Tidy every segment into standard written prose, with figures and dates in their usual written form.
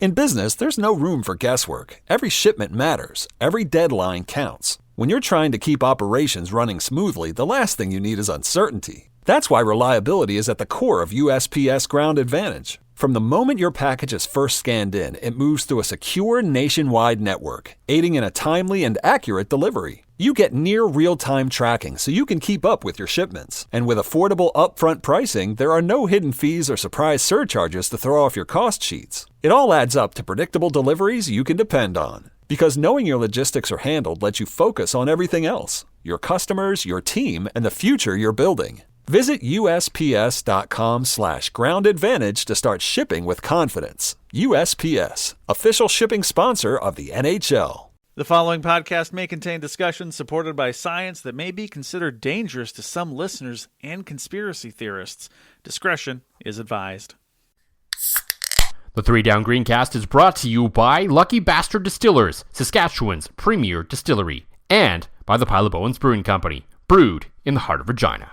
In business, there's no room for guesswork. Every shipment matters. Every deadline counts. When you're trying to keep operations running smoothly, the last thing you need is uncertainty. That's why reliability is at the core of USPS Ground Advantage. From the moment your package is first scanned in, it moves through a secure nationwide network, aiding in a timely and accurate delivery. You get near real-time tracking so you can keep up with your shipments. And with affordable upfront pricing, there are no hidden fees or surprise surcharges to throw off your cost sheets. It all adds up to predictable deliveries you can depend on. Because knowing your logistics are handled lets you focus on everything else: your customers, your team, and the future you're building. Visit USPS.com/Ground Advantage to start shipping with confidence. USPS, official shipping sponsor of the NHL. The following podcast may contain discussions supported by science that may be considered dangerous to some listeners and conspiracy theorists. Discretion is advised. The Three Down Greencast is brought to you by Lucky Bastard Distillers, Saskatchewan's premier distillery, and by the Pile of Bones Brewing Company, brewed in the heart of Regina.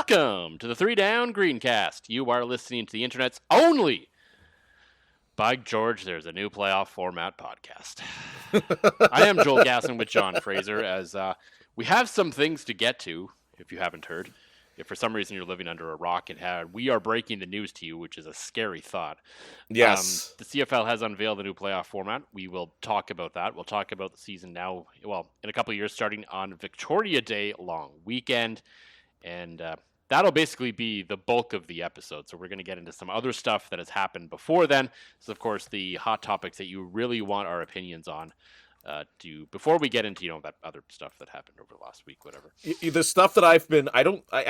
Welcome to the Three Down Greencast. You are listening to the internet's only, by George, there's a new playoff format podcast. I am Joel Gasson with John Fraser, as we have some things to get to, if you haven't heard. If for some reason you're living under a rock, we are breaking the news to you, which is a scary thought. Yes. The CFL has unveiled the new playoff format. We will talk about that. We'll talk about the season now, well, in a couple of years, starting on Victoria Day long weekend. And that'll basically be the bulk of the episode. So we're going to get into some other stuff that has happened before then. So, of course, the hot topics that you really want our opinions on. Before we get into, that other stuff that happened over the last week, whatever. The stuff that I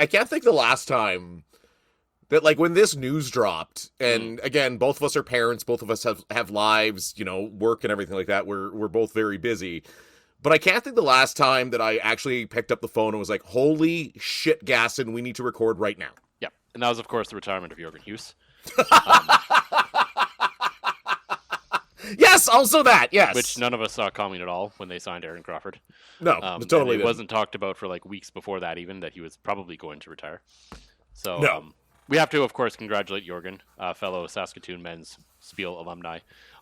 can't think the last time that, like, when this news dropped, and again, both of us are parents, both of us have lives, work and everything like that. We're both very busy. But I can't think the last time that I actually picked up the phone and was like, holy shit, Gasson, we need to record right now. Yeah. And that was, of course, the retirement of Jorgen Hus. Yes, also that, yes. Which none of us saw coming at all when they signed Aaron Crawford. No, totally it didn't. wasn't talked about for like weeks before that even, that he was probably going to retire. So no. We have to, of course, congratulate Jorgen, fellow Saskatoon men's Spiel alumni,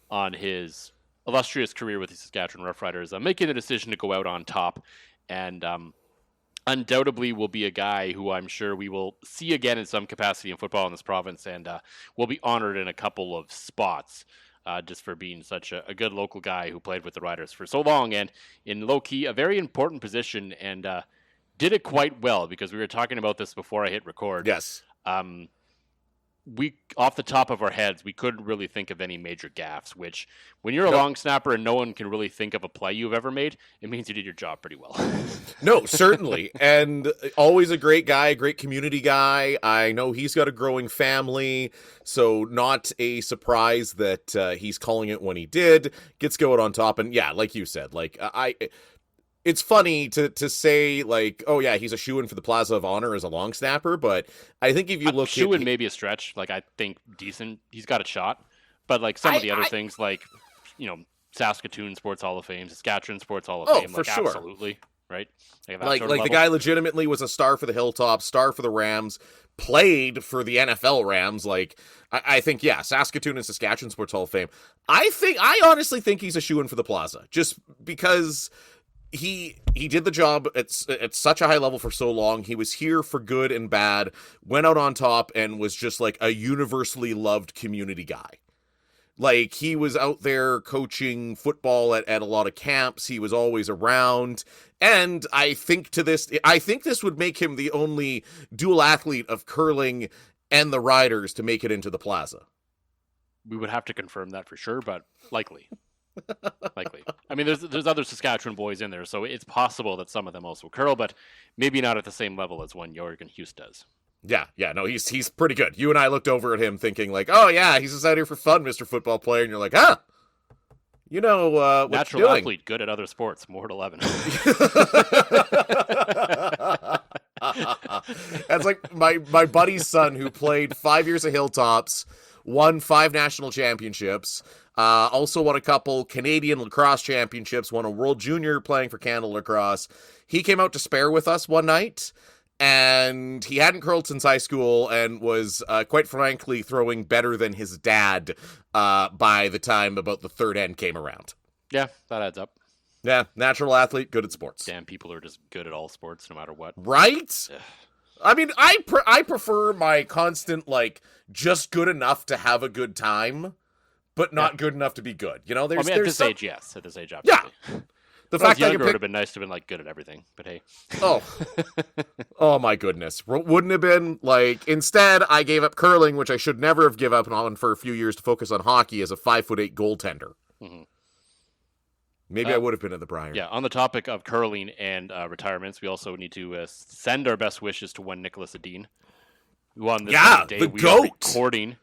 on his illustrious career with the Saskatchewan Roughriders, making the decision to go out on top, and undoubtedly will be a guy who I'm sure we will see again in some capacity in football in this province, and will be honored in a couple of spots. Just for being such a good local guy who played with the Riders for so long, and in low-key, a very important position, and did it quite well, because we were talking about this before I hit record. Yes. We, off the top of our heads, we couldn't really think of any major gaffes, which, when you're a long snapper and no one can really think of a play you've ever made, it means you did your job pretty well. No, certainly. And always a great guy, great community guy. I know he's got a growing family, so not a surprise that he's calling it when he did. Gets going on top, and yeah, like you said, like it's funny to say, like, oh yeah, he's a shoo-in for the Plaza of Honor as a long snapper, but I think if you look at... Shoo-in maybe a stretch. Like, I think decent. He's got a shot. But, like, some of the other things, like, Saskatoon Sports Hall of Fame, Saskatchewan Sports Hall of Fame. For like, sure. Absolutely. Right? Like the guy legitimately was a star for the Hilltops, star for the Rams, played for the NFL Rams. Like, I think, yeah, Saskatoon and Saskatchewan Sports Hall of Fame. I honestly think he's a shoo-in for the Plaza. Just because... He did the job at such a high level for so long. He was here for good and bad, went out on top, and was just like a universally loved community guy. Like, he was out there coaching football at a lot of camps. He was always around. And I think this would make him the only dual athlete of curling and the Riders to make it into the Plaza. We would have to confirm that for sure, but likely. Likely. I mean, there's other Saskatchewan boys in there, so it's possible that some of them also curl, but maybe not at the same level as one Jorgen Hus does. Yeah, no, he's pretty good. You and I looked over at him thinking like, oh yeah, he's just out here for fun, Mr. Football Player, and you're like, huh? What Natural you doing? athlete, good at other sports, more at 11. That's like my buddy's son who played 5 years of Hilltops, won 5 national championships, Also won a couple Canadian lacrosse championships, won a World Junior playing for Canada Lacrosse. He came out to spare with us one night, and he hadn't curled since high school and was, quite frankly, throwing better than his dad by the time about the third end came around. Yeah, that adds up. Yeah, natural athlete, good at sports. Damn, people are just good at all sports, no matter what. Right? Ugh. I mean, I prefer my constant, like, just good enough to have a good time, but not good enough to be good. You know, at this age, yes. At this age, absolutely. Yeah. The fact that it would have been nice to have been, like, good at everything, but hey. Oh my goodness. Wouldn't have been, like, instead, I gave up curling, which I should never have given up on for a few years to focus on hockey as a 5'8" goaltender. Mm-hmm. Maybe I would have been at the Brier. Yeah, on the topic of curling and retirements, we also need to send our best wishes to one Nicholas Adine, who on this day the we GOAT. are recording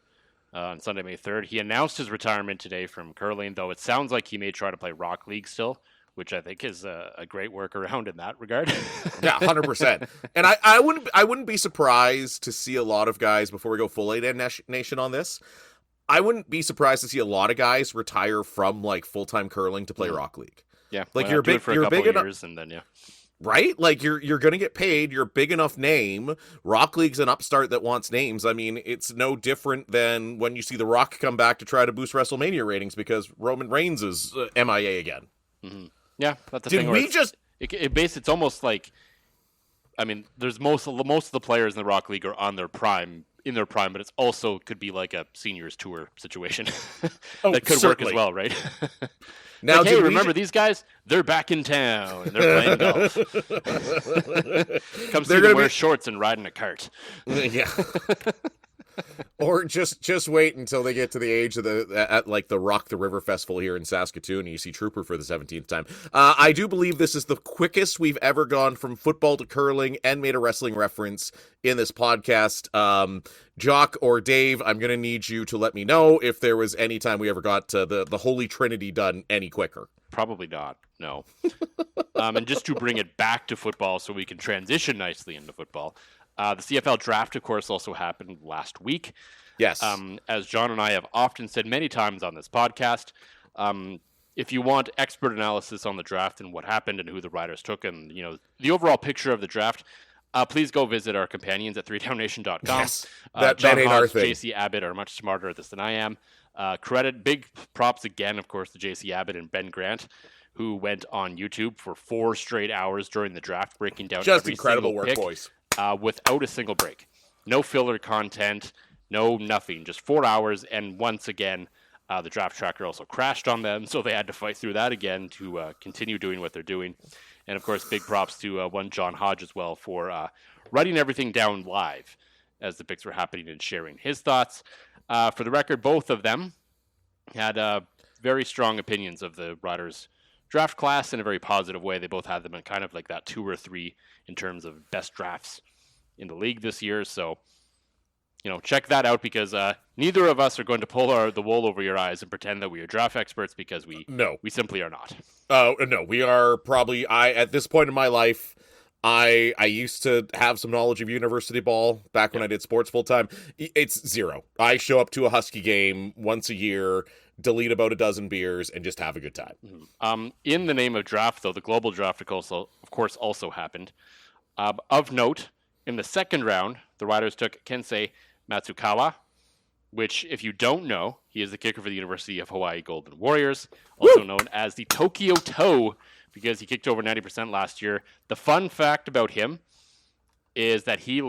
on Sunday, May 3rd. He announced his retirement today from curling, though it sounds like he may try to play Rock League still, which I think is a great workaround in that regard. Yeah, 100%. And I wouldn't be surprised to see a lot of guys, before we go full 8N Nation on this, I wouldn't be surprised to see a lot of guys retire from, like, full-time curling to play Rock League. Yeah, like you're big enough, and then right? Like you're going to get paid. You're a big enough name. Rock League's an upstart that wants names. I mean, it's no different than when you see The Rock come back to try to boost WrestleMania ratings because Roman Reigns is MIA again. Mm-hmm. Yeah, that's the Did thing. we just? It's almost like, I mean, there's most of the players in the Rock League are on their prime. In their prime, but it's also could be like a seniors tour situation that could work as well, right? Now, like, hey, remember these guys? They're back in town and they're playing golf. Come see them wear shorts and ride in a cart. Yeah. Or just wait until they get to the age of the Rock the River Festival here in Saskatoon and you see Trooper for the 17th time. I do believe this is the quickest we've ever gone from football to curling and made a wrestling reference in this podcast. Jock or Dave, I'm going to need you to let me know if there was any time we ever got the Holy Trinity done any quicker. Probably not, no. And just to bring it back to football so we can transition nicely into football, the CFL draft, of course, also happened last week. Yes. As John and I have often said many times on this podcast, if you want expert analysis on the draft and what happened and who the riders took and, you know, the overall picture of the draft, please go visit our companions at 3downnation.com. Yes, John ain't our Hus, thing. JC Abbott are much smarter at this than I am. Big props again, of course, to JC Abbott and Ben Grant, who went on YouTube for 4 straight hours during the draft, breaking down just every incredible single work, pick, boys. without a single break. No filler content, no nothing, just 4 hours. And once again, the draft tracker also crashed on them, so they had to fight through that again to continue doing what they're doing. And of course, big props to one John Hodge as well for writing everything down live as the picks were happening and sharing his thoughts. For the record, both of them had very strong opinions of the Riders draft class in a very positive way. They both had them in kind of like that 2 or 3 in terms of best drafts in the league this year. So, you know, check that out because neither of us are going to pull the wool over your eyes and pretend that we are draft experts because we simply are not. No, we are probably, at this point in my life, I used to have some knowledge of university ball back when I did sports full time. It's zero. I show up to a Husky game once a year, delete about a dozen beers, and just have a good time. Mm-hmm. In the name of draft, though, the global draft, of course, also happened. Of note, in the second round, the Riders took Kensei Matsukawa, which, if you don't know, he is the kicker for the University of Hawaii Golden Warriors, also known as the Tokyo Toe, because he kicked over 90% last year. The fun fact about him is that he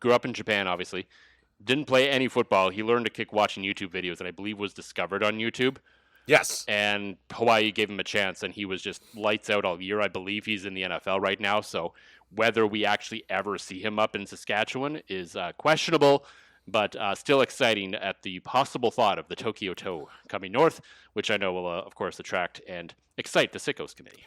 grew up in Japan, obviously, didn't play any football. He learned to kick watching YouTube videos that I believe was discovered on YouTube. Yes. And Hawaii gave him a chance, and he was just lights out all year. I believe he's in the NFL right now, so whether we actually ever see him up in Saskatchewan is questionable, but still exciting at the possible thought of the Tokyo Toe coming north, which I know will, of course, attract and excite the Sickos Committee.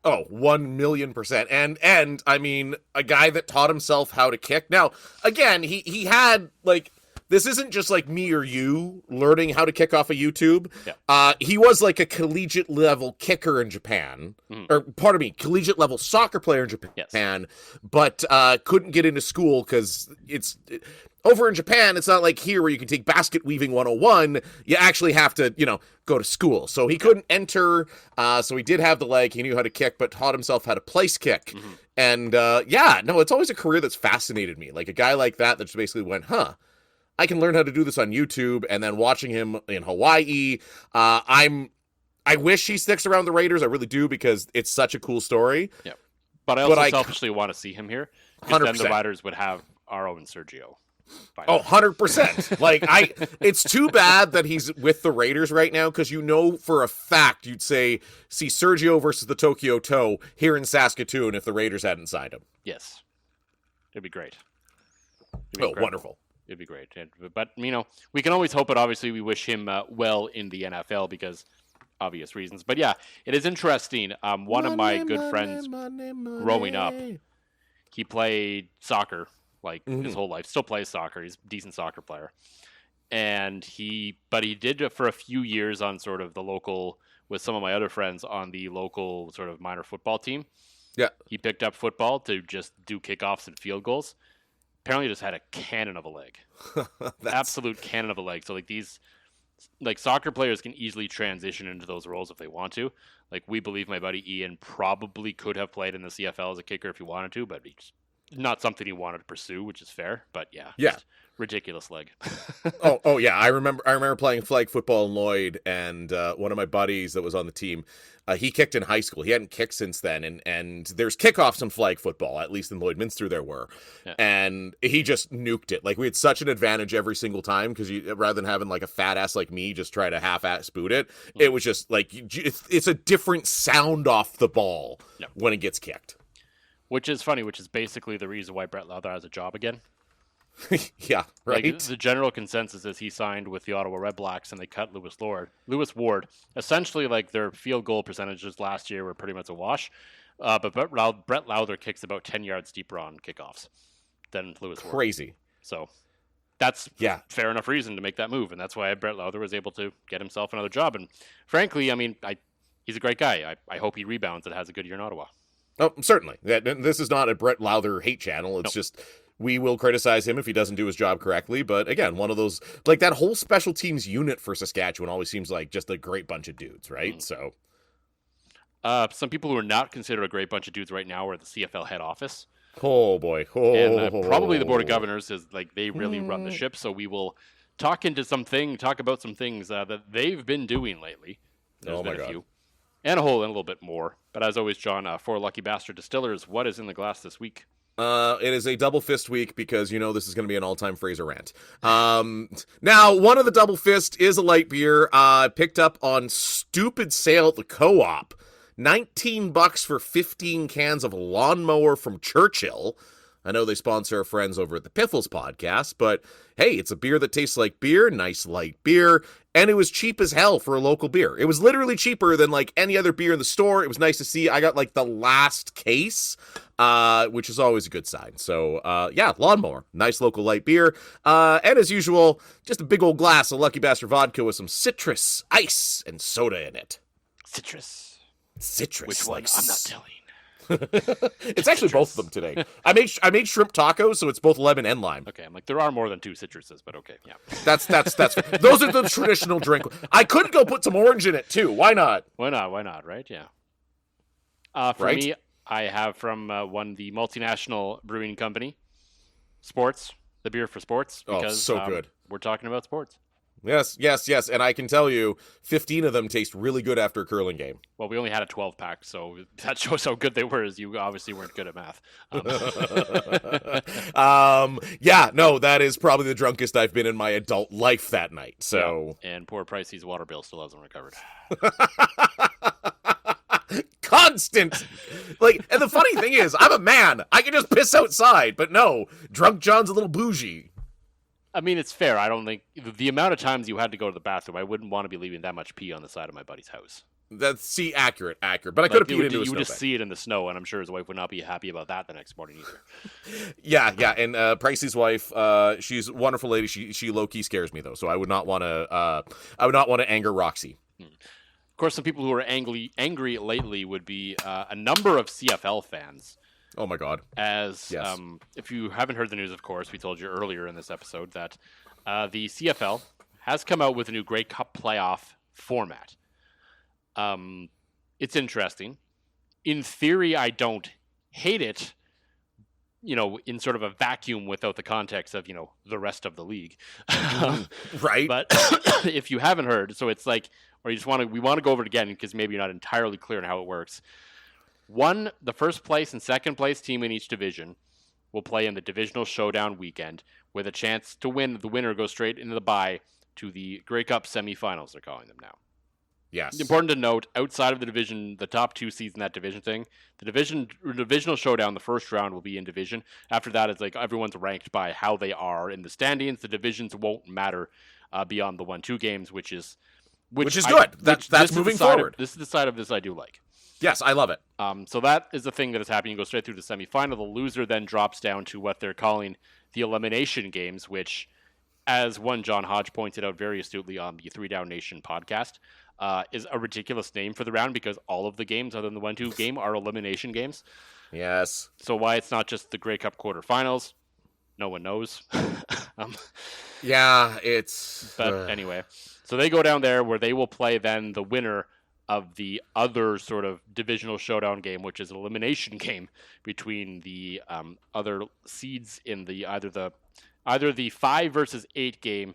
Oh, 1,000,000%. And I mean, a guy that taught himself how to kick. Now, again, he had, like, this isn't just like me or you learning how to kick off of YouTube. Yeah. He was like a collegiate level kicker in Japan, or pardon me, collegiate level soccer player in Japan, yes. But couldn't get into school because over in Japan, it's not like here where you can take basket weaving 101. You actually have to, go to school. So he couldn't enter. So he did have the leg. He knew how to kick, but taught himself how to place kick. Mm-hmm. And it's always a career that's fascinated me. Like a guy like that just basically went, I can learn how to do this on YouTube. And then watching him in Hawaii, I wish he sticks around the Raiders. I really do, because it's such a cool story. Yeah. But I also selfishly want to see him here. Because then the Riders would have our own Sergio. 100%. Like, it's too bad that he's with the Raiders right now, because for a fact you'd see Sergio versus the Tokyo Toe here in Saskatoon if the Raiders hadn't signed him. Yes. It'd be great. Wonderful. It'd be great. But, we can always hope it. Obviously, we wish him well in the NFL because obvious reasons. But yeah, it is interesting. One of my good friends growing up, he played soccer his whole life. Still plays soccer. He's a decent soccer player. And he did it for a few years on sort of the local, with some of my other friends on the local sort of minor football team. Yeah. He picked up football to just do kickoffs and field goals. Apparently just had a cannon of a leg. Absolute cannon of a leg. So these soccer players can easily transition into those roles if they want to. We believe my buddy Ian probably could have played in the CFL as a kicker if he wanted to, but he's not something he wanted to pursue, which is fair. But yeah. Ridiculous leg. oh yeah, I remember playing flag football in Lloyd, and one of my buddies that was on the team, he kicked in high school. He hadn't kicked since then, and there's kickoffs in flag football, at least in Lloydminster there were, and he just nuked it. We had such an advantage every single time, because rather than having a fat ass like me just try to half-ass boot it, it was just it's a different sound off the ball when it gets kicked. Which is funny, which is basically the reason why Brett Lowther has a job again. Yeah, right. The general consensus is he signed with the Ottawa Redblacks and they cut Lewis Ward. Essentially, their field goal percentages last year were pretty much a wash. But Brett Lowther kicks about 10 yards deeper on kickoffs than Lewis Ward. Crazy. So that's fair enough reason to make that move, and that's why Brett Lowther was able to get himself another job. And frankly, he's a great guy. I hope he rebounds and has a good year in Ottawa. Oh, certainly. This is not a Brett Lowther hate channel. It's just we will criticize him if he doesn't do his job correctly. But again, one of those, that whole special teams unit for Saskatchewan always seems like just a great bunch of dudes, right? So, some people who are not considered a great bunch of dudes right now are the CFL head office. Oh boy, and probably the Board of Governors is they really run the ship. So we will talk about some things that they've been doing lately. There's been a few. And a little bit more. But as always, John, for Lucky Bastard Distillers, what is in the glass this week? It is a double fist week because this is going to be an all-time Fraser rant. Now, one of the double fist is a light beer picked up on stupid sale at the Co-op. $19 for 15 cans of lawnmower from Churchill. I know they sponsor our friends over at the Piffles podcast, but hey, it's a beer that tastes like beer, nice light beer, and it was cheap as hell for a local beer. It was literally cheaper than any other beer in the store. It was nice to see. I got the last case, which is always a good sign. So lawnmower, nice local light beer. And as usual, just a big old glass of Lucky Bastard vodka with some citrus, ice, and soda in it. Citrus. Which one? I'm not telling. It's actually both of them today. I made shrimp tacos, so it's both lemon and lime. Okay, I'm there are more than two citruses, but okay, yeah. That's those are the traditional drink. I could go put some orange in it too. Why not? Why not? Right? Yeah. For me, I have from the multinational brewing company, Sports, the beer for sports. Because, so good. We're talking about sports. Yes. And I can tell you, 15 of them taste really good after a curling game. Well, we only had a 12-pack, so that shows how good they were, as you obviously weren't good at math. That is probably the drunkest I've been in my adult life that night. So, and poor Pricey's water bill still hasn't recovered. Constant. And the funny thing is, I'm a man. I can just piss outside, but no, drunk John's a little bougie. I mean, it's fair. I don't think the amount of times you had to go to the bathroom, I wouldn't want to be leaving that much pee on the side of my buddy's house. Accurate. But I could have peed into a snowbank. You would just see it in the snow, and I'm sure his wife would not be happy about that the next morning either. Yeah. And Pricey's wife, she's a wonderful lady. She low key scares me though, so I would not want to anger Roxy. Of course, some people who are angry lately would be a number of CFL fans. Oh my God. As Yes. if you haven't heard the news, of course, we told you earlier in this episode that the CFL has come out with a new Grey Cup playoff format. It's interesting. In theory, I don't hate it, in sort of a vacuum without the context of, the rest of the league. Right. But if you haven't heard, so it's like, or you just we want to go over it again because maybe you're not entirely clear on how it works. The first place and second place team in each division will play in the divisional showdown weekend with a chance to win. The winner goes straight into the bye to the Grey Cup semifinals, they're calling them now. Yes. Important to note, outside of the division, the top 2 seeds in that division thing, the divisional showdown, the first round will be in division. After that, it's like everyone's ranked by how they are in the standings. The divisions won't matter beyond the 1-2 games, which is good. That's moving forward. This is the side of this I do like. Yes, I love it. So that is the thing that is happening. You go straight through the semifinal. The loser then drops down to what they're calling the elimination games, which, as one John Hodge pointed out very astutely on the 3 Down Nation podcast, is a ridiculous name for the round because all of the games other than the 1-2 game are elimination games. Yes. So why it's not just the Grey Cup quarterfinals, no one knows. Yeah, it's... But anyway, so they go down there where they will play then the winner of the other sort of divisional showdown game, which is an elimination game between the other seeds in the either the 5 versus 8 game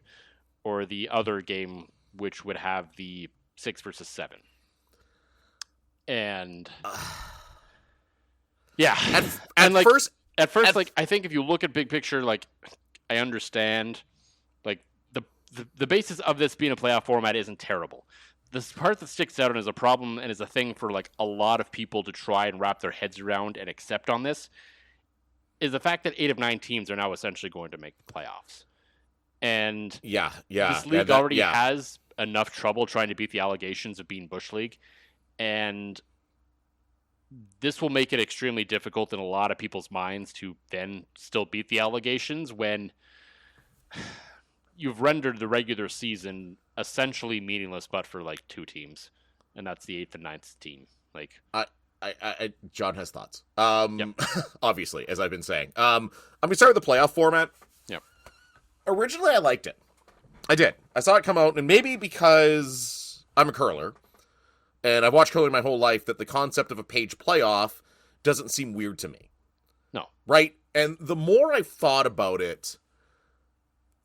or the other game, which would have the 6 versus 7. And yeah, at first, like, I think if you look at big picture, like, I understand, like, the basis of this being a playoff format isn't terrible. The part that sticks out and is a problem and is a thing for, like, a lot of people to try and wrap their heads around and accept on this is the fact that 8 of 9 teams are now essentially going to make the playoffs. And this league already has enough trouble trying to beat the allegations of being Bush League. And this will make it extremely difficult in a lot of people's minds to then still beat the allegations when you've rendered the regular season essentially meaningless but for like 2 teams. And that's the 8th and 9th team. Like, John has thoughts. Yep. Obviously, as I've been saying. I'm going to start with the playoff format. Yep. Originally, I liked it. I did. I saw it come out, and maybe because I'm a curler, and I've watched curling my whole life, that the concept of a page playoff doesn't seem weird to me. No. Right? And the more I've thought about it,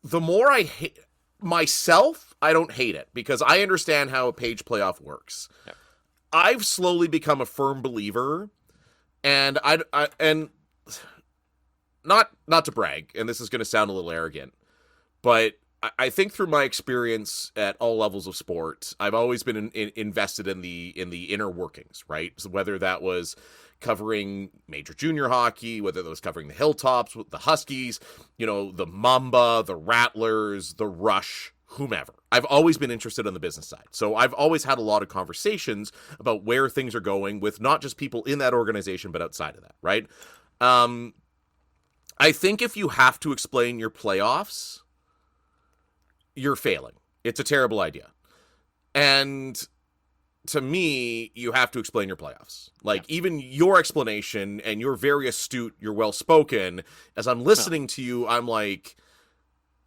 the more I hate myself. I don't hate it, because I understand how a page playoff works. Yep. I've slowly become a firm believer, and and not to brag, and this is going to sound a little arrogant, but I think through my experience at all levels of sport, I've always been invested in the inner workings, right? So whether that was covering major junior hockey, whether that was covering the Hilltops, the Huskies, the Mamba, the Rattlers, the Rush, whomever. I've always been interested on the business side. So I've always had a lot of conversations about where things are going with not just people in that organization, but outside of that, right? I think if you have to explain your playoffs, you're failing. It's a terrible idea. And to me, you have to explain your playoffs. Like, even your explanation, and you're very astute, you're well-spoken, as I'm listening to you, I'm like,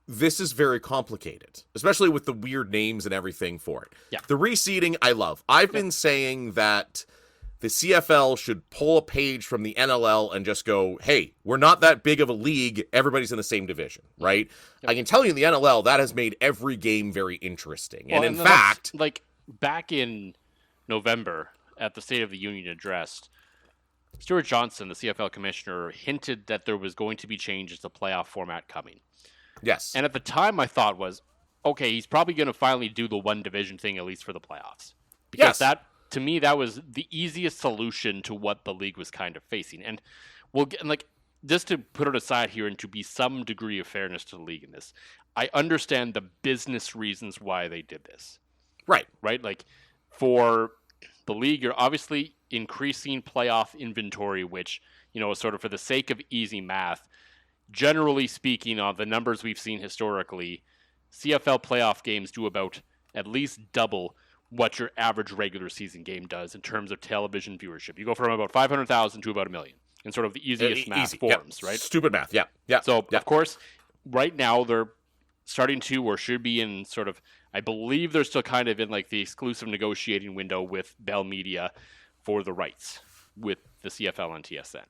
this is very complicated, especially with the weird names and everything for it. Yeah. The reseeding, I love. I've been saying that the CFL should pull a page from the NLL and just go, hey, we're not that big of a league. Everybody's in the same division, right? Yep. I can tell you in the NLL, that has made every game very interesting. Well, and in fact... like, back in November at the State of the Union address, Stuart Johnson, the CFL commissioner, hinted that there was going to be changes to playoff format coming. Yes. And at the time, my thought was, okay, he's probably going to finally do the one division thing, at least for the playoffs. Because that, to me, that was the easiest solution to what the league was kind of facing. And we'll get, like, just to put it aside here and to be some degree of fairness to the league in this, I understand the business reasons why they did this. Right. Right? Like, for the league, you're obviously increasing playoff inventory, which, is sort of for the sake of easy math. Generally speaking, on the numbers we've seen historically, CFL playoff games do about at least double what your average regular season game does in terms of television viewership. You go from about 500,000 to about 1 million. in sort of the easiest math Easy. forms, Yep. right? Stupid math. Yeah. So, of course, right now they're starting to or should be in sort of, I believe they're still kind of in like the exclusive negotiating window with Bell Media for the rights with the CFL and TSN.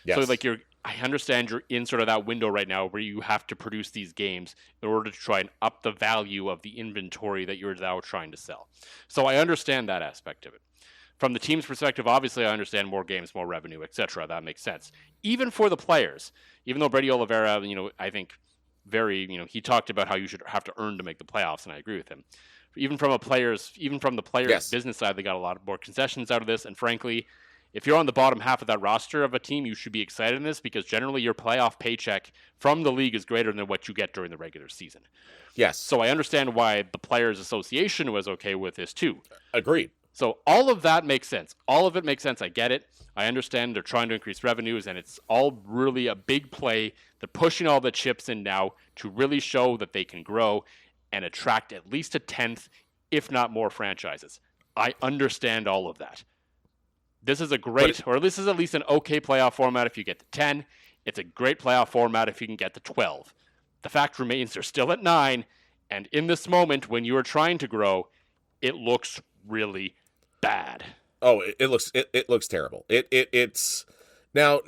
Yes. So like I understand you're in sort of that window right now where you have to produce these games in order to try and up the value of the inventory that you're now trying to sell. So I understand that aspect of it. From the team's perspective, obviously I understand more games, more revenue, etc. That makes sense. Even for the players, even though Brady Oliveira, I think he talked about how you should have to earn to make the playoffs, and I agree with him. Even from the players' Yes. business side, they got a lot more concessions out of this, and frankly, if you're on the bottom half of that roster of a team, you should be excited in this because generally your playoff paycheck from the league is greater than what you get during the regular season. Yes. So I understand why the Players Association was okay with this too. Agreed. So all of that makes sense. All of it makes sense. I get it. I understand they're trying to increase revenues, and it's all really a big play. They're pushing all the chips in now to really show that they can grow and attract at least a 10th, if not more franchises. I understand all of that. This is a great, or this is at least an okay playoff format if you get to 10. It's a great playoff format if you can get to 12. The fact remains they're still at 9, and in this moment when you are trying to grow, it looks really bad. Oh, it looks terrible. It's now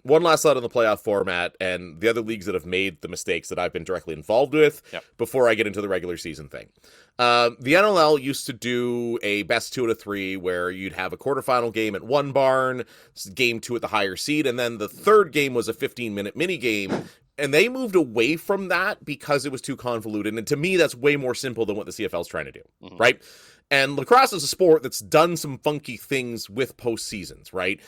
one last thought on the playoff format and the other leagues that have made the mistakes that I've been directly involved with before I get into the regular season thing. The NLL used to do a best 2 out of 3 where you'd have a quarterfinal game at one barn, game 2 at the higher seed, and then the third game was a 15-minute mini game. And they moved away from that because it was too convoluted. And to me, that's way more simple than what the CFL is trying to do, right? And lacrosse is a sport that's done some funky things with postseasons, right?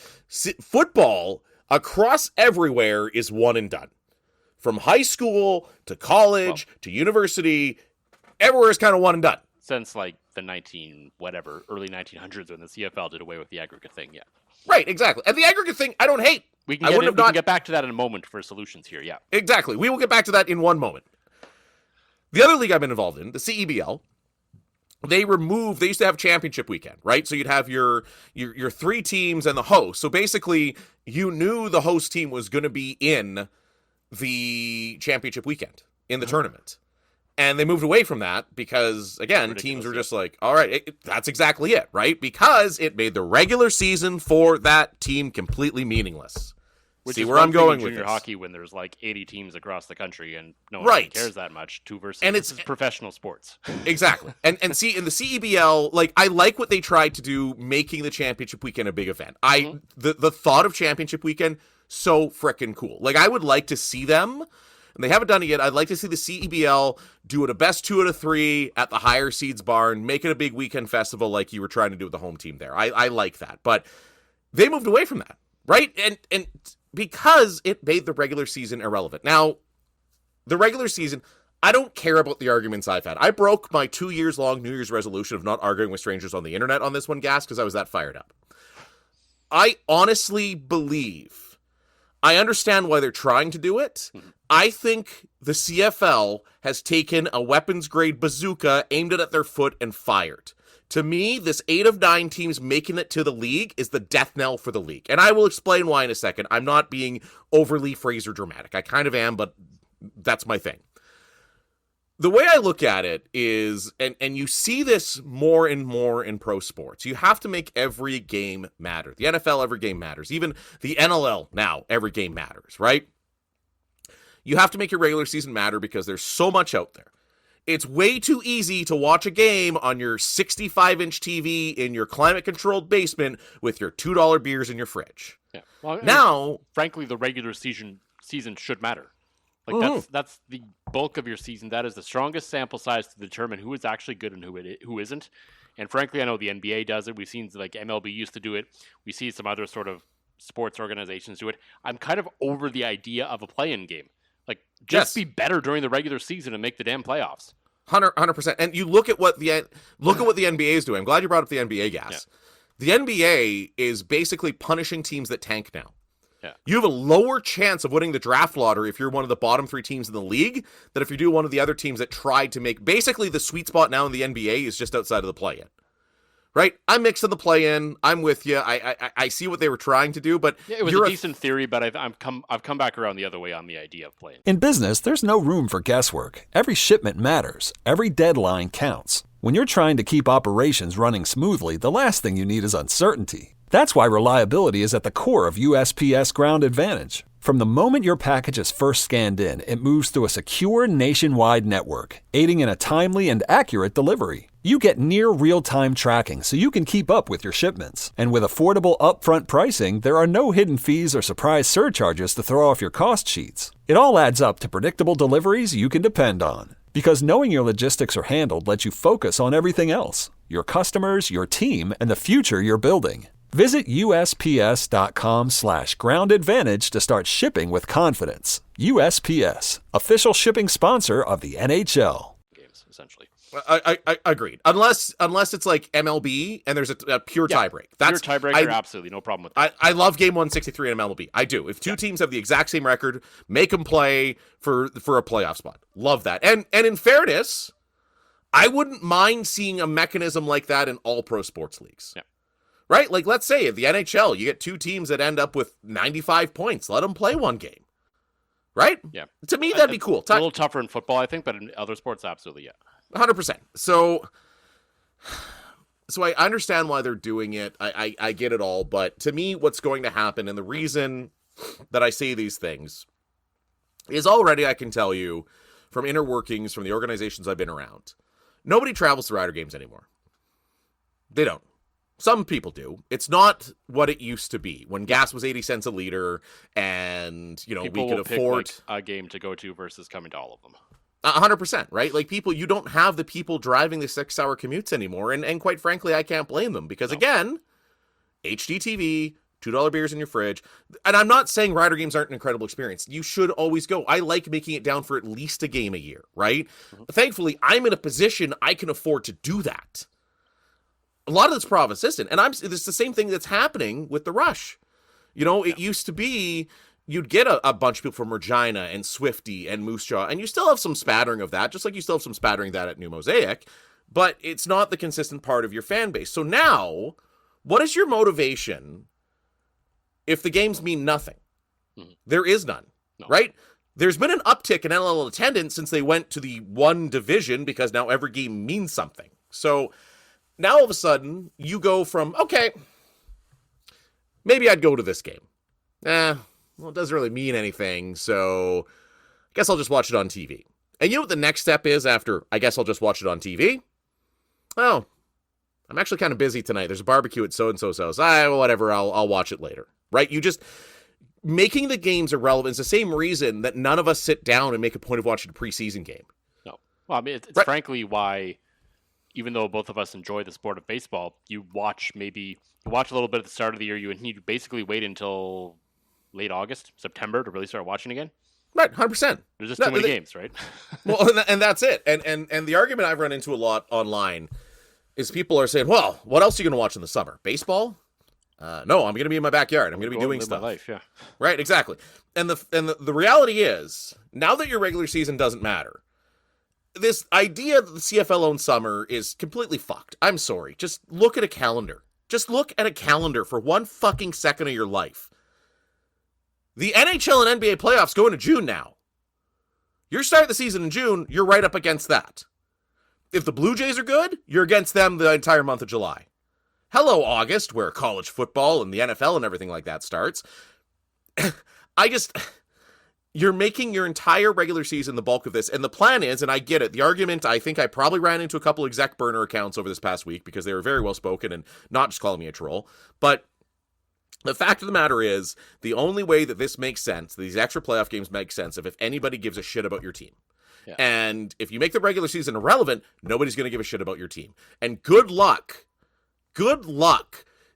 Football across everywhere is one and done. From high school to college to university, everywhere is kind of one and done. Since like the early 1900s when the CFL did away with the aggregate thing, yeah. Right, exactly. And the aggregate thing, I don't hate. We can get back to that in a moment for solutions here, yeah. Exactly. We will get back to that in one moment. The other league I've been involved in, the CEBL, they used to have championship weekend, right? So you'd have your 3 teams and the host. So basically, you knew the host team was going to be in the championship weekend in the tournament. And they moved away from that because, again, teams were just like, all right, that's exactly it, right? Because it made the regular season for that team completely meaningless. Which See is where I'm going with junior this. hockey when there's like 80 teams across the country and no one really cares that much. This is professional sports. Exactly. And see, in the CEBL, like, I like what they tried to do, making the championship weekend a big event. The thought of championship weekend, so frickin' cool. Like, I would like to see them. And they haven't done it yet. I'd like to see the CEBL do it a best 2 out of 3 at the higher seeds barn, make it a big weekend festival like you were trying to do with the home team there. I like that. But they moved away from that, right? And because it made the regular season irrelevant. Now, the regular season, I don't care about the arguments I've had. I broke my 2 years long New Year's resolution of not arguing with strangers on the internet on this one, Gas, because I was that fired up. I honestly believe, I understand why they're trying to do it. I think the CFL has taken a weapons-grade bazooka, aimed it at their foot, and fired. To me, this 8 of 9 teams making it to the league is the death knell for the league. And I will explain why in a second. I'm not being overly Fraser dramatic. I kind of am, but that's my thing. The way I look at it is, and you see this more and more in pro sports, you have to make every game matter. The NFL, every game matters. Even the NLL now, every game matters, right? You have to make your regular season matter because there's so much out there. It's way too easy to watch a game on your 65-inch TV in your climate-controlled basement with your $2 beers in your fridge. Yeah. Well, now, frankly, the regular season should matter. Like that's the bulk of your season. That is the strongest sample size to determine who is actually good and who isn't. And frankly, I know the NBA does it. We've seen like MLB used to do it. We see some other sort of sports organizations do it. I'm kind of over the idea of a play-in game. Like, just be better during the regular season and make the damn playoffs. 100%. And you look at what the NBA is doing. I'm glad you brought up the NBA, Gas. Yeah. The NBA is basically punishing teams that tank now. Yeah. You have a lower chance of winning the draft lottery if you're one of the bottom 3 teams in the league than if you do one of the other teams that tried to make... Basically, the sweet spot now in the NBA is just outside of the play-in. right? I'm mixing the play-in. I'm with you. I see what they were trying to do, but yeah, it was a decent theory, but I've come back around the other way on the idea of play-in. In business, there's no room for guesswork. Every shipment matters. Every deadline counts. When you're trying to keep operations running smoothly, the last thing you need is uncertainty. That's why reliability is at the core of USPS Ground Advantage. From the moment your package is first scanned in, it moves through a secure nationwide network, aiding in a timely and accurate delivery. You get near real-time tracking so you can keep up with your shipments. And with affordable upfront pricing, there are no hidden fees or surprise surcharges to throw off your cost sheets. It all adds up to predictable deliveries you can depend on. Because knowing your logistics are handled lets you focus on everything else: your customers, your team, and the future you're building. Visit USPS.com/Ground Advantage to start shipping with confidence. USPS, official shipping sponsor of the NHL. Games, essentially. I agreed. Unless it's like MLB and there's a pure tiebreak. That's pure tiebreaker, absolutely no problem with that. I love game 163 in MLB. I do. If two teams have the exact same record, make them play for a playoff spot. Love that. And in fairness, I wouldn't mind seeing a mechanism like that in all pro sports leagues. Yeah. Right? Like, let's say if the NHL, you get two teams that end up with 95 points. Let them play one game. Right? Yeah. To me, that'd be cool. It's a little tougher in football, I think, but in other sports, absolutely, yeah. 100%. So I understand why they're doing it. I get it all. But to me, what's going to happen, and the reason that I say these things, is already, I can tell you, from inner workings, from the organizations I've been around, nobody travels to Rider games anymore. They don't. Some people do. It's not what it used to be when gas was 80 cents a liter and, people we could afford pick, a game to go to versus coming to all of them. 100%, right? Like you don't have the people driving the 6-hour commutes anymore. And quite frankly, I can't blame them because again, HDTV, $2 beers in your fridge. And I'm not saying Rider games aren't an incredible experience. You should always go. I like making it down for at least a game a year, right? Mm-hmm. Thankfully, I'm in a position I can afford to do that. A lot of it's Prov assistant, and it's the same thing that's happening with the Rush. It used to be you'd get a bunch of people from Regina and Swifty and Moose Jaw, and you still have some spattering of that, just like you still have some spattering of that at New Mosaic, but it's not the consistent part of your fan base. So now, what is your motivation if the games mean nothing? Mm-hmm. There is none, right? There's been an uptick in NLL attendance since they went to the one division because now every game means something. So now all of a sudden, you go from, okay, maybe I'd go to this game. Well, it doesn't really mean anything, so I guess I'll just watch it on TV. And you know what the next step is after, I guess I'll just watch it on TV? Oh, I'm actually kind of busy tonight. There's a barbecue at so-and-so's house. Whatever, I'll watch it later. Right? You just, making the games irrelevant is the same reason that none of us sit down and make a point of watching a preseason game. No. Well, I mean, it's frankly why, even though both of us enjoy the sport of baseball, you watch a little bit at the start of the year, you basically wait until late August, September to really start watching again. Right, 100%. There's just too many games, right? Well, and that's it. And the argument I've run into a lot online is people are saying, well, what else are you going to watch in the summer? Baseball? No, I'm going to be in my backyard. I'm going to be doing stuff. My life, yeah. Right, exactly. And the reality is, now that your regular season doesn't matter, this idea that the CFL owns summer is completely fucked. I'm sorry. Just look at a calendar. Just look at a calendar for one fucking second of your life. The NHL and NBA playoffs go into June now. You're starting the season in June, you're right up against that. If the Blue Jays are good, you're against them the entire month of July. Hello, August, where college football and the NFL and everything like that starts. You're making your entire regular season the bulk of this. And the plan is, and I get it, the argument, I think I probably ran into a couple exec burner accounts over this past week because they were very well spoken and not just calling me a troll. But the fact of the matter is, the only way that this makes sense, these extra playoff games make sense, if anybody gives a shit about your team. Yeah. And if you make the regular season irrelevant, nobody's going to give a shit about your team. And good luck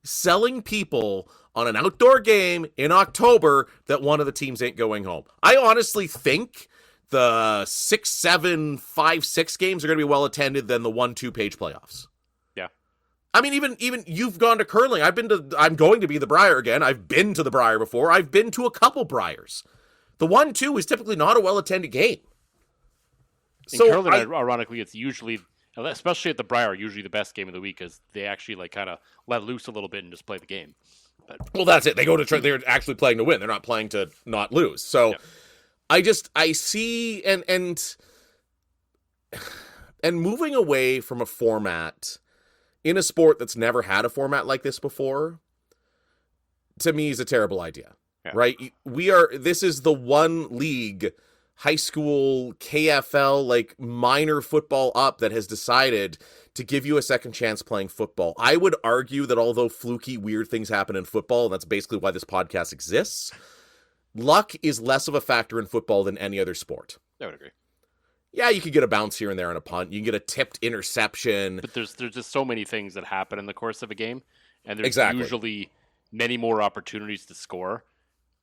selling people on an outdoor game in October that one of the teams ain't going home. I honestly think the 6, 7, 5, 6 games are going to be well attended than the 1-2 page playoffs. Yeah. I mean, even you've gone to curling. I'm going to be the Briar again. I've been to the Briar before. I've been to a couple Briars. The 1-2 is typically not a well attended game. In curling, ironically, it's usually especially at the Briar, usually the best game of the week is they actually like kind of let loose a little bit and just play the game. But Well, that's it. They go to try. They're actually playing to win. They're not playing to not lose. So, I see and moving away from a format in a sport that's never had a format like this before, to me, is a terrible idea. Yeah. Right? This is the one league, high school, KFL, like minor football up, that has decided to give you a second chance playing football. I would argue that although fluky, weird things happen in football, and that's basically why this podcast exists, luck is less of a factor in football than any other sport. I would agree. Yeah, you could get a bounce here and there on a punt. You can get a tipped interception. But there's just so many things that happen in the course of a game, and there's Exactly. usually many more opportunities to score.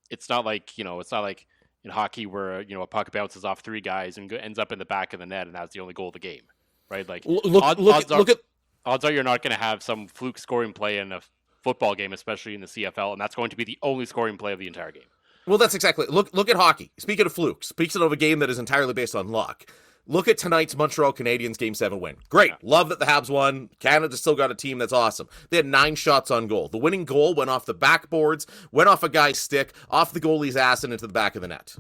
It's not like in hockey where a puck bounces off three guys and ends up in the back of the net, and that's the only goal of the game, right? Like odds are you're not going to have some fluke scoring play in a football game, especially in the CFL, and that's going to be the only scoring play of the entire game. Well, that's exactly. Look at hockey. Speaking of flukes, speaking of a game that is entirely based on luck, look at tonight's Montreal Canadiens Game 7 win. Great. Yeah. Love that the Habs won. Canada still got a team that's awesome. They had 9 shots on goal. The winning goal went off the backboards, went off a guy's stick, off the goalie's ass, and into the back of the net.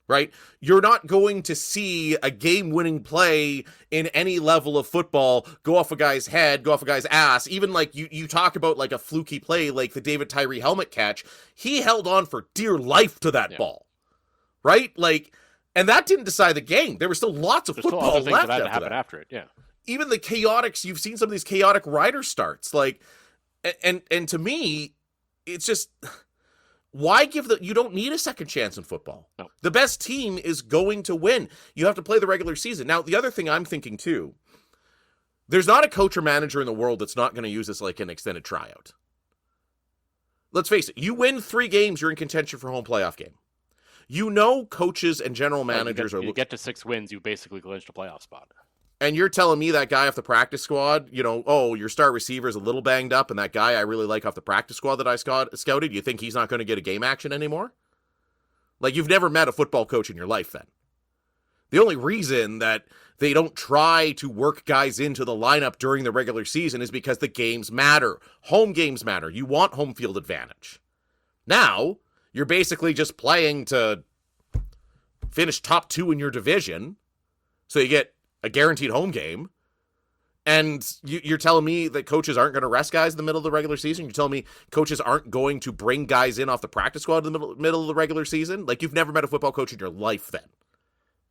Right? You're not going to see a game-winning play in any level of football go off a guy's head, go off a guy's ass. Even like you talk about like a fluky play like the David Tyree helmet catch. He held on for dear life to that ball. Right? Like, and that didn't decide the game. There were still lots of football left that happened after it. Yeah. Even the chaotics, you've seen some of these chaotic rider starts. Like, and to me, it's just... Why you don't need a second chance in football. No. The best team is going to win. You have to play the regular season. Now, the other thing I'm thinking too, there's not a coach or manager in the world that's not going to use this like an extended tryout. Let's face it, you win 3 games, you're in contention for home playoff game. Coaches and general managers you get to 6 wins, you basically clinched a playoff spot. And you're telling me that guy off the practice squad, your star receiver is a little banged up, and that guy I really like off the practice squad that I scouted, you think he's not going to get a game action anymore? Like, you've never met a football coach in your life then. The only reason that they don't try to work guys into the lineup during the regular season is because the games matter. Home games matter. You want home field advantage. Now, you're basically just playing to finish top 2 in your division, so you get a guaranteed home game, and you're telling me that coaches aren't going to rest guys in the middle of the regular season? You're telling me coaches aren't going to bring guys in off the practice squad in the middle of the regular season? Like, you've never met a football coach in your life then.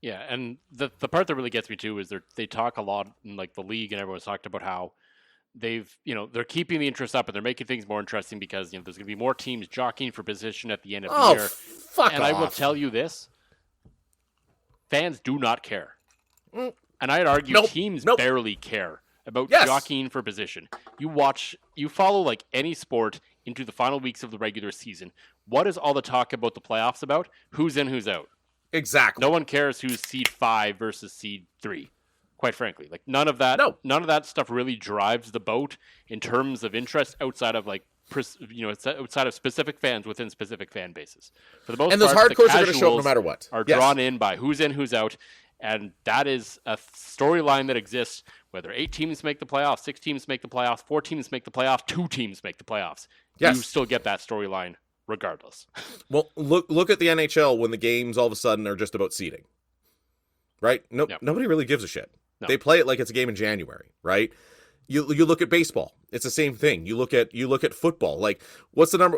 Yeah, and the part that really gets me too is they talk a lot in like the league, and everyone's talked about how they're keeping the interest up and they're making things more interesting because there's going to be more teams jockeying for position at the end of the year. Fuck and off. I will tell you this: fans do not care. And I'd argue teams barely care about jockeying for position. You follow like any sport into the final weeks of the regular season. What is all the talk about the playoffs about? Who's in, who's out? Exactly. No one cares who's seed 5 versus seed 3. Quite frankly, like none of that stuff really drives the boat in terms of interest outside of like outside of specific fans within specific fan bases. For the most part, and those hardcores are going to show up no matter what. Are drawn in by who's in, who's out. And that is a storyline that exists whether 8 teams make the playoffs, 6 teams make the playoffs, 4 teams make the playoffs, 2 teams make the playoffs. Yes. You still get that storyline regardless. Well, look at the NHL when the games all of a sudden are just about seeding. Right? Nobody really gives a shit. No. They play it like it's a game in January, right? You look at baseball. It's the same thing. You look at football. Like, what's the number?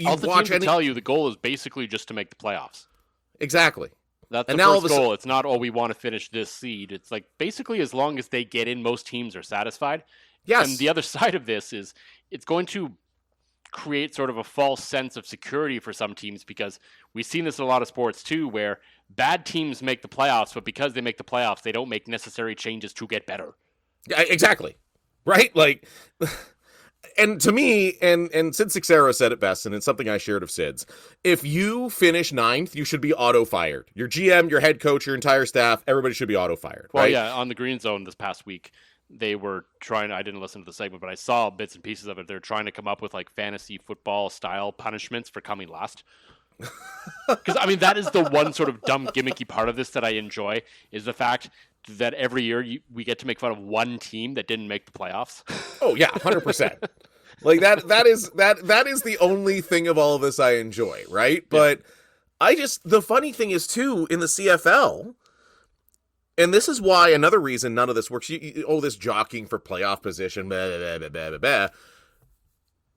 All the teams tell you the goal is basically just to make the playoffs. Exactly. That's the first goal. It's not, we want to finish this seed. It's like basically as long as they get in, most teams are satisfied. Yes. And the other side of this is it's going to create sort of a false sense of security for some teams because we've seen this in a lot of sports too, where bad teams make the playoffs, but because they make the playoffs, they don't make necessary changes to get better. Yeah, exactly. Right? Like... And to me, and Sid Sixero said it best, and it's something I shared of Sid's, if you finish 9th, you should be auto-fired. Your GM, your head coach, your entire staff, everybody should be auto-fired. Well, right? Yeah, on the Green Zone this past week, they were trying, I didn't listen to the segment, but I saw bits and pieces of it. They're trying to come up with like fantasy football style punishments for coming last. Because, I mean, that is the one sort of dumb, gimmicky part of this that I enjoy, is the fact that every year we get to make fun of one team that didn't make the playoffs. Oh, yeah, 100%. Like, that is the only thing of all of this I enjoy, right? But the funny thing is, too, in the CFL, and this is why another reason none of this works, this jockeying for playoff position, blah, blah, blah, blah, blah, blah,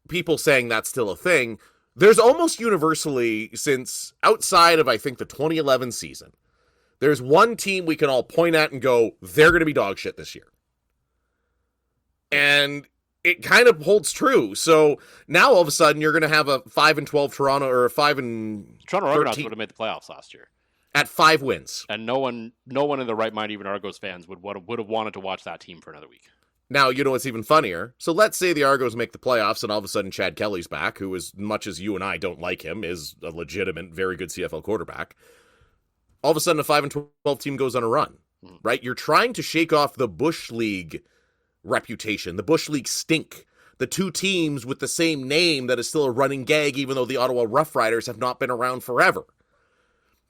people saying that's still a thing. There's almost universally, since outside of, I think, the 2011 season, there's one team we can all point at and go, they're going to be dog shit this year. And it kind of holds true. So now all of a sudden you're going to have a 5-12 Toronto, or a 5-13. Toronto Argonauts would have made the playoffs last year At 5 wins. And no one in their right mind, even Argos fans, would have wanted to watch that team for another week. Now, you know what's even funnier? So let's say the Argos make the playoffs and all of a sudden Chad Kelly's back, who, as much as you and I don't like him, is a legitimate, very good CFL quarterback. All of a sudden a 5-12 team goes on a run, right? You're trying to shake off the Bush League reputation, the Bush League stink, the two teams with the same name that is still a running gag, even though the Ottawa Rough Riders have not been around forever.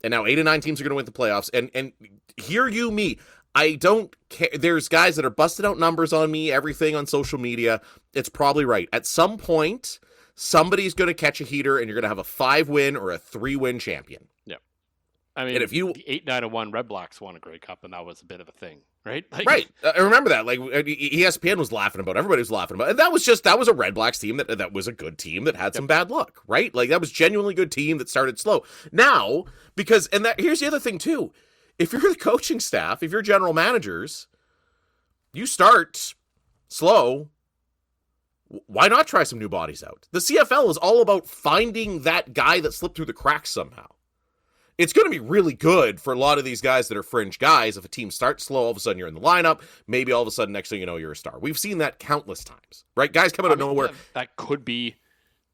And now 8 and 9 teams are going to win the playoffs. And hear you me, I don't care. There's guys that are busting out numbers on me, everything on social media. It's probably right. At some point, somebody's going to catch a heater and you're going to have a 5-win or a 3-win champion. Yeah. I mean, and if you, the 8-9-1 Red Blacks won a Grey Cup, and that was a bit of a thing, right? Right. I remember that. Like, ESPN was laughing about it. Everybody was laughing about it. And that was a Red Blacks team that was a good team that had some bad luck, right? Like, that was genuinely a good team that started slow. Now, here's the other thing, too. If you're the coaching staff, if you're general managers, you start slow. Why not try some new bodies out? The CFL is all about finding that guy that slipped through the cracks somehow. It's going to be really good for a lot of these guys that are fringe guys. If a team starts slow, all of a sudden you're in the lineup. Maybe all of a sudden, next thing you know, you're a star. We've seen that countless times, right? Guys come out of nowhere. That could be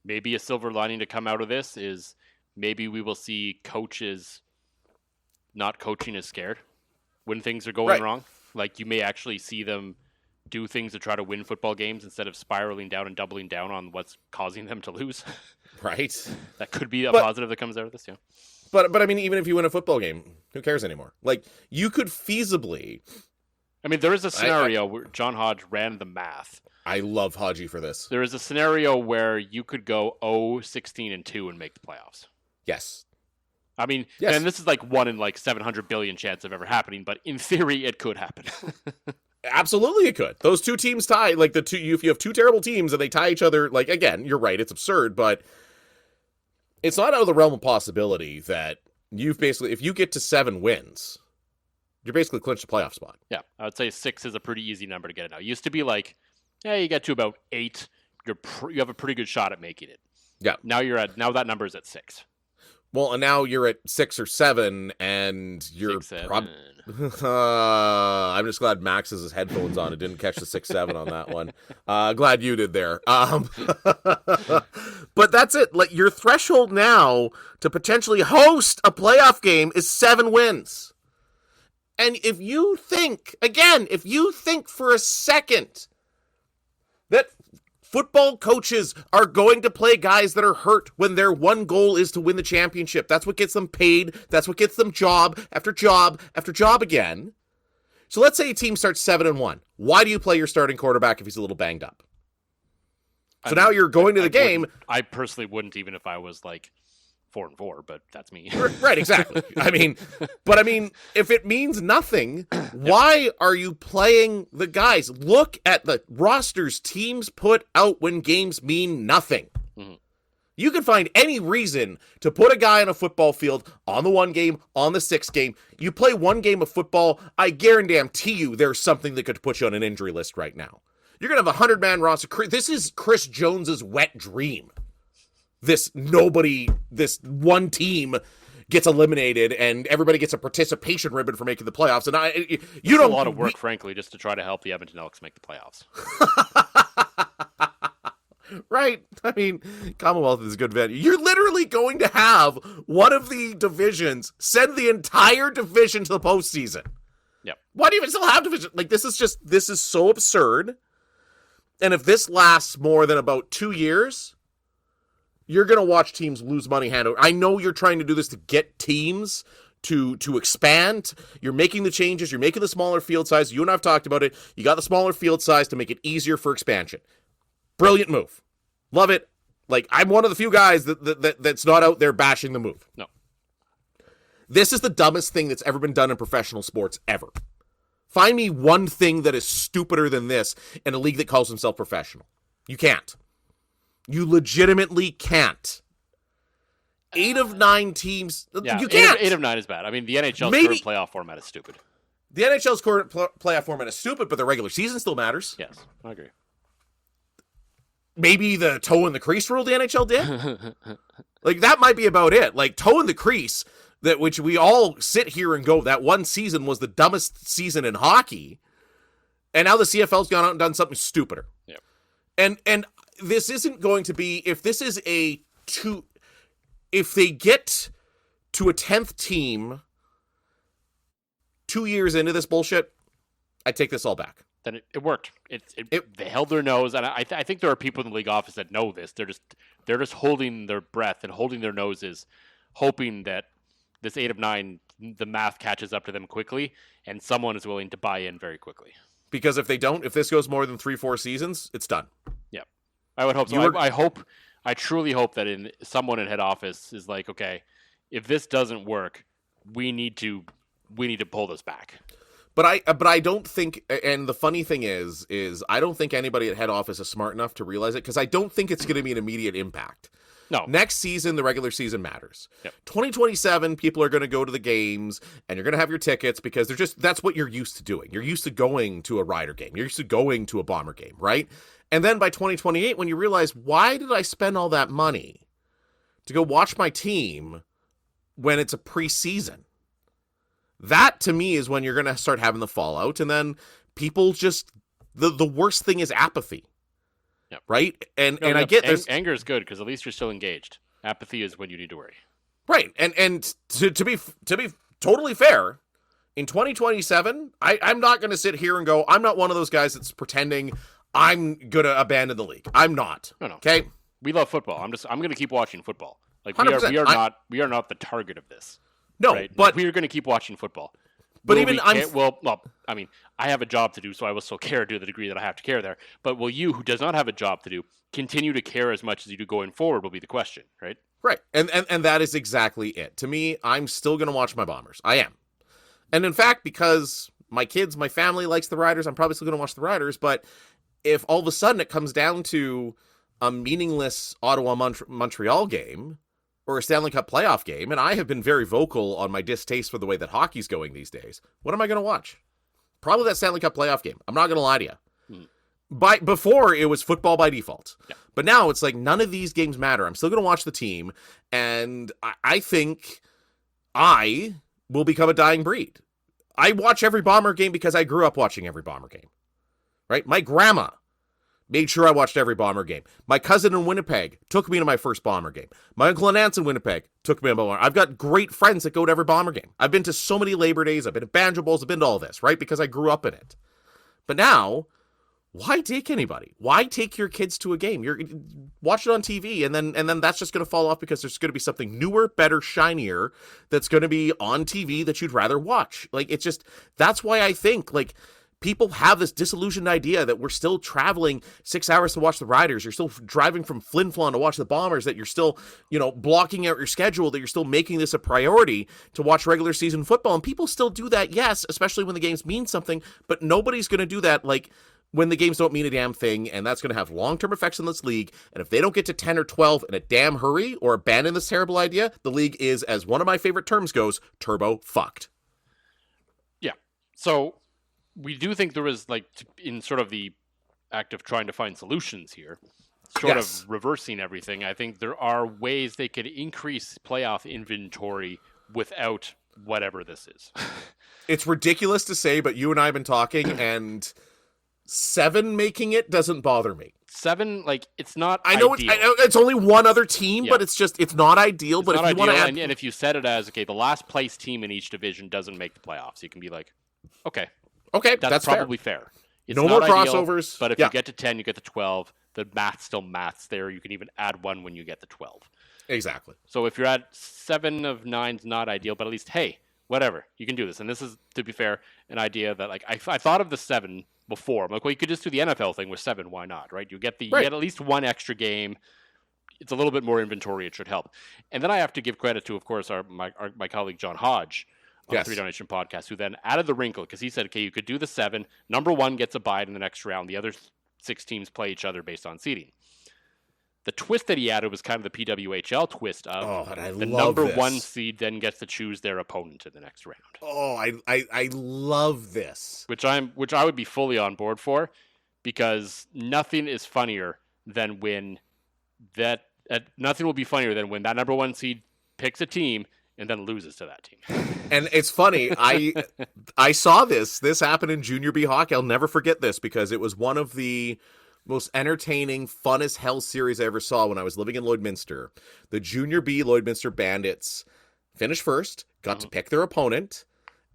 maybe a silver lining to come out of this, is maybe we will see coaches not coaching as scared when things are going wrong. Like, you may actually see them do things to try to win football games instead of spiraling down and doubling down on what's causing them to lose. Right. That could be a positive that comes out of this, yeah. But I mean, even if you win a football game, who cares anymore? Like, you could feasibly... I mean, there is a scenario where John Hodge ran the math. I love Hodgie for this. There is a scenario where you could go 0-16-2 and make the playoffs. Yes. I mean, and this is like 1 in like 700 billion chance of ever happening, but in theory, it could happen. Absolutely, it could. Those two teams tie, like if you have two terrible teams and they tie each other, like, again, you're right, it's absurd, but it's not out of the realm of possibility that if you get to 7 wins, you're basically clinched a playoff spot. Yeah, I would say 6 is a pretty easy number to get it now. It used to be like, you get to about 8, you have a pretty good shot at making it. Yeah. Now that number is at 6. Well, and now you're at 6 or 7, and you're 6, 7. I'm just glad Max has his headphones on and didn't catch the 6-7 on that one. Glad you did there. But that's it. Like, your threshold now to potentially host a playoff game is 7 wins. And if you think for a second that football coaches are going to play guys that are hurt when their one goal is to win the championship, that's what gets them paid. That's what gets them job after job after job again. So let's say a team starts 7-1. Why do you play your starting quarterback if he's a little banged up? So now you're going to the game. I personally wouldn't, even if I was like 4-4, but that's me. Right, exactly. I mean, if it means nothing, why are you playing the guys? Look at the rosters teams put out when games mean nothing. Mm-hmm. You can find any reason to put a guy on a football field on the 1 game, on the 6 game. You play 1 game of football, I guarantee you there's something that could put you on an injury list right now. You're going to have a 100-man roster. This is Chris Jones's wet dream. This one team gets eliminated and everybody gets a participation ribbon for making the playoffs. And it's a lot of work, frankly, just to try to help the Edmonton Elks make the playoffs. Right. I mean, Commonwealth is a good venue. You're literally going to have one of the divisions send the entire division to the postseason. Yep. Why do you even still have division? Like, this is so absurd. And if this lasts more than about 2 years, You're going to watch teams lose money hand over. I know you're trying to do this to get teams to expand. You're making the changes. You're making the smaller field size. You and I have talked about it. You got the smaller field size to make it easier for expansion. Brilliant move. Love it. Like, I'm one of the few guys that's not out there bashing the move. No. This is the dumbest thing that's ever been done in professional sports ever. Find me one thing that is stupider than this in a league that calls himself professional. You can't. You legitimately can't. 8 of 9 teams. Yeah, you can't. 8 of 9 is bad. I mean, the NHL's current playoff format is stupid. The NHL's current playoff format is stupid, but the regular season still matters. Yes, I agree. Maybe the toe in the crease rule the NHL did? Like, that might be about it. Like, toe in the crease, that which we all sit here and go, that one season was the dumbest season in hockey. And now the CFL's gone out and done something stupider. Yep. And this isn't going to be, if this is if they get to a 10th team 2 years into this bullshit, I take this all back. Then it worked. They held their nose, and I think there are people in the league office that know this. They're just holding their breath and holding their noses, hoping that this 8 of 9, the math catches up to them quickly, and someone is willing to buy in very quickly. Because if this goes more than 3-4 seasons, it's done. Yeah, I would hope so. I truly hope that someone in head office is like, okay, if this doesn't work, we need to pull this back. But I don't think, and the funny thing is I don't think anybody at head office is smart enough to realize it, because I don't think it's going to be an immediate impact. No. Next season, the regular season matters. Yep. 2027, people are going to go to the games, and you're going to have your tickets, because that's what you're used to doing. You're used to going to a Rider game. You're used to going to a Bomber game, right? And then by 2028, when you realize, why did I spend all that money to go watch my team when it's a preseason? That, to me, is when you're going to start having the fallout, and then people just, the worst thing is apathy. Yep. Right? And I get this. Anger is good, because at least you're still engaged. Apathy is when you need to worry. Right. And to be totally fair, in 2027, I'm not going to sit here and go, I'm not one of those guys that's pretending I'm going to abandon the league. I'm not. No. Okay? We love football. I'm going to keep watching football. Like, 100%. we are not the target of this. No, right? but we are going to keep watching football. But even I mean, I have a job to do, so I will still care to the degree that I have to care there. But will you, who does not have a job to do, continue to care as much as you do going forward? Will be the question, right? Right, and that is exactly it. To me, I'm still going to watch my Bombers. I am, and in fact, because my kids, my family likes the Riders, I'm probably still going to watch the Riders. But if all of a sudden it comes down to a meaningless Ottawa-Montreal game, or a Stanley Cup playoff game, and I have been very vocal on my distaste for the way that hockey's going these days, what am I going to watch? Probably that Stanley Cup playoff game. I'm not going to lie to you. Before, it was football by default. Yeah. But now it's like none of these games matter. I'm still going to watch the team, and I think I will become a dying breed. I watch every Bomber game because I grew up watching every Bomber game. Right? My grandma made sure I watched every Bomber game. My cousin in Winnipeg took me to my first Bomber game. My uncle and aunts in Winnipeg took me to Bomber. I've got great friends that go to every Bomber game. I've been to so many Labor Days. I've been to Banjo Bowls. I've been to all this, right? Because I grew up in it. But now, why take anybody? Why take your kids to a game? Watch it on TV, and then that's just going to fall off because there's going to be something newer, better, shinier that's going to be on TV that you'd rather watch. Like, it's just, that's why I think, like, people have this disillusioned idea that we're still traveling 6 hours to watch the Riders. You're still driving from Flin Flon to watch the Bombers, that you're still, blocking out your schedule, that you're still making this a priority to watch regular season football. And people still do that, yes, especially when the games mean something, but nobody's going to do that, like, when the games don't mean a damn thing, and that's going to have long-term effects on this league. And if they don't get to 10 or 12 in a damn hurry or abandon this terrible idea, the league is, as one of my favorite terms goes, turbo fucked. Yeah. So we do think there was, like, in sort of the act of trying to find solutions here, sort of reversing everything, I think there are ways they could increase playoff inventory without whatever this is. It's ridiculous to say, but you and I have been talking, and 7 making it doesn't bother me. 7, like, it's not I know ideal. It's only one other team, but it's not ideal. It's but not if you want to add... and if you set it as, okay, the last place team in each division doesn't make the playoffs, you can be like, okay, that's probably fair. It's no not more ideal, crossovers. But if you get to 10, you get to 12, the math still maths there. You can even add 1 when you get the 12. Exactly. So if you're at 7 of 9's not ideal, but at least, hey, whatever, you can do this. And this is, to be fair, an idea that, like, I thought of the 7 before. I'm like, well, you could just do the NFL thing with 7. Why not, right? You get at least 1 extra game. It's a little bit more inventory. It should help. And then I have to give credit to, of course, my colleague John Hodge on the 3 Down Nation podcast, who then added the wrinkle, because he said, okay, you could do the 7. Number 1 gets a bye in the next round. The other 6 teams play each other based on seeding. The twist that he added was kind of the PWHL twist of the number 1 seed then gets to choose their opponent in the next round. Oh, I love this. Which I would be fully on board for, because nothing is funnier than when nothing will be funnier than when that number 1 seed picks a team and then loses to that team. And it's funny, I saw this happened in Junior B hockey. I'll never forget this, because it was one of the most entertaining, fun as hell series I ever saw when I was living in Lloydminster. The Junior B Lloydminster Bandits finished first, got to pick their opponent,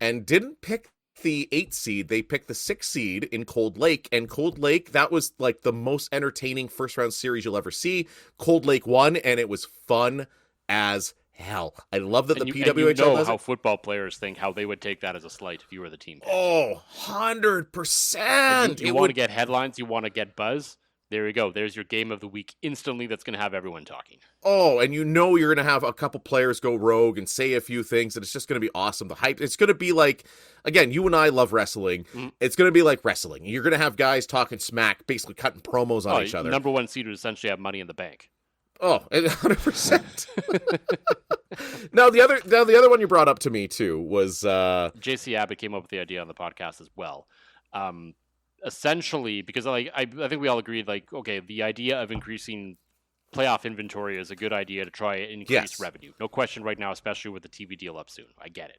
and didn't pick the 8th seed. They picked the 6th seed in Cold Lake, and Cold Lake, that was like the most entertaining first round series you'll ever see. Cold Lake won, and it was fun as hell. I love that PWHL does how it. Football players think, how they would take that as a slight if you were the team. Oh, 100%. You want to get headlines, you want to get buzz. There you go. There's your game of the week instantly. That's going to have everyone talking. Oh, and you're going to have a couple players go rogue and say a few things, and it's just going to be awesome. The hype, it's going to be like, again, you and I love wrestling. Mm-hmm. It's going to be like wrestling. You're going to have guys talking smack, basically cutting promos on each other. Number 1 seed would essentially have money in the bank. Oh, 100%. Now the other one you brought up to me too was JC Abbott came up with the idea on the podcast as well. Essentially, because I think we all agreed, like, okay, the idea of increasing playoff inventory is a good idea to try and increase revenue. No question right now, especially with the TV deal up soon. I get it.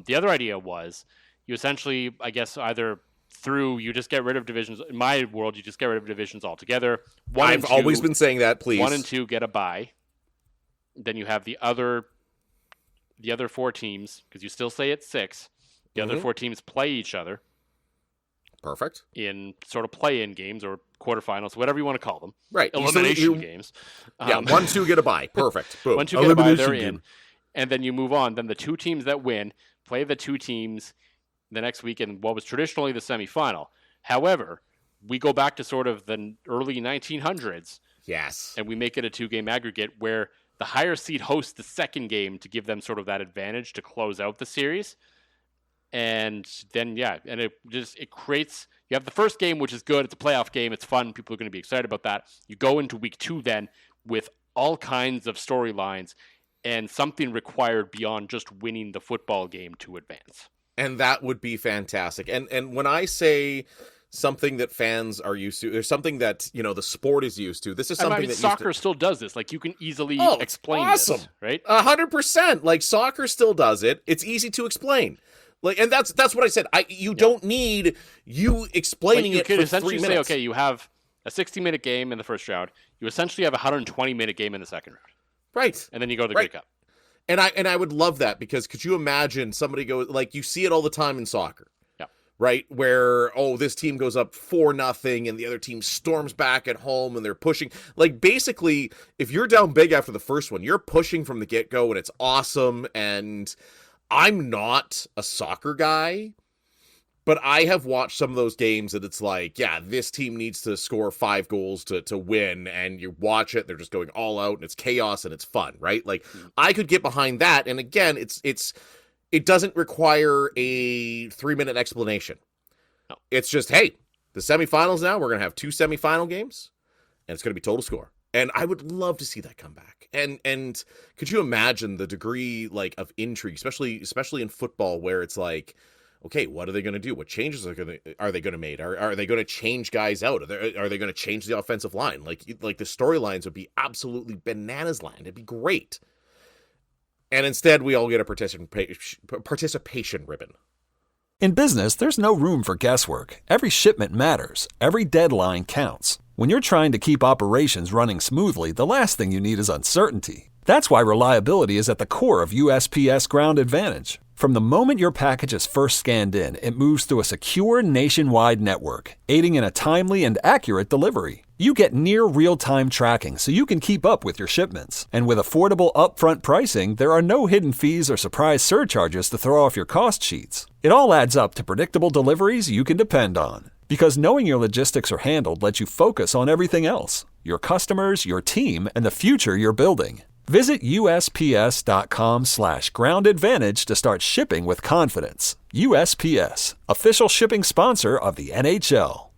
The other idea was you essentially, I guess, you just get rid of divisions. In my world, you just get rid of divisions altogether. I've always been saying that, please. 1 and 2 get a bye. Then you have the other 4 teams, because you still say it's 6. The other 4 teams play each other. Perfect. In sort of play-in games or quarterfinals, whatever you want to call them. Right. Elimination games. 1, 2 get a bye. Perfect. Boom. 1, 2 get a bye, they're in. And then you move on. Then the 2 teams that win play the 2 teams the next week in what was traditionally the semifinal. However, we go back to sort of the early 1900s. Yes. And we make it a 2-game aggregate where the higher seed hosts the second game to give them sort of that advantage to close out the series. And then, and it creates, you have the first game, which is good. It's a playoff game. It's fun. People are going to be excited about that. You go into week 2 then with all kinds of storylines and something required beyond just winning the football game to advance. And that would be fantastic. And when I say something that fans are used to, or something that, the sport is used to, this is something that soccer still does this. Like, you can easily explain this, right? 100%. Like, soccer still does it. It's easy to explain. Like, and that's what I said. You don't need you explaining it for 3 minutes. You could essentially say, okay, you have a 60-minute game in the first round. You essentially have a 120-minute game in the second round. Right. And then you go to the Grey Cup. And I would love that, because could you imagine somebody go, like, you see it all the time in soccer. Yeah. Right? Where, this team goes up 4-0 and the other team storms back at home and they're pushing. Like, basically, if you're down big after the first one, you're pushing from the get-go and it's awesome. And I'm not a soccer guy, but I have watched some of those games that it's like, this team needs to score 5 goals to win, and you watch it, they're just going all out, and it's chaos and it's fun, right? Like, I could get behind that, and again, it doesn't require a 3-minute explanation. No. It's just, hey, the semifinals now, we're gonna have 2 semifinal games, and it's gonna be total score. And I would love to see that come back. And could you imagine the degree, like, of intrigue, especially in football, where it's like, okay, what are they going to do? What changes are they going to make? Are they going to change guys out? Are they going to change the offensive line? Like the storylines would be absolutely bananas land. It'd be great. And instead, we all get a participation ribbon. In business, there's no room for guesswork. Every shipment matters. Every deadline counts. When you're trying to keep operations running smoothly, the last thing you need is uncertainty. That's why reliability is at the core of USPS Ground Advantage. From the moment your package is first scanned in, it moves through a secure nationwide network, aiding in a timely and accurate delivery. You get near real-time tracking so you can keep up with your shipments. And with affordable upfront pricing, there are no hidden fees or surprise surcharges to throw off your cost sheets. It all adds up to predictable deliveries you can depend on. Because knowing your logistics are handled lets you focus on everything else: your customers, your team, and the future you're building. Visit USPS.com/groundadvantage to start shipping with confidence. USPS, official shipping sponsor of the NHL.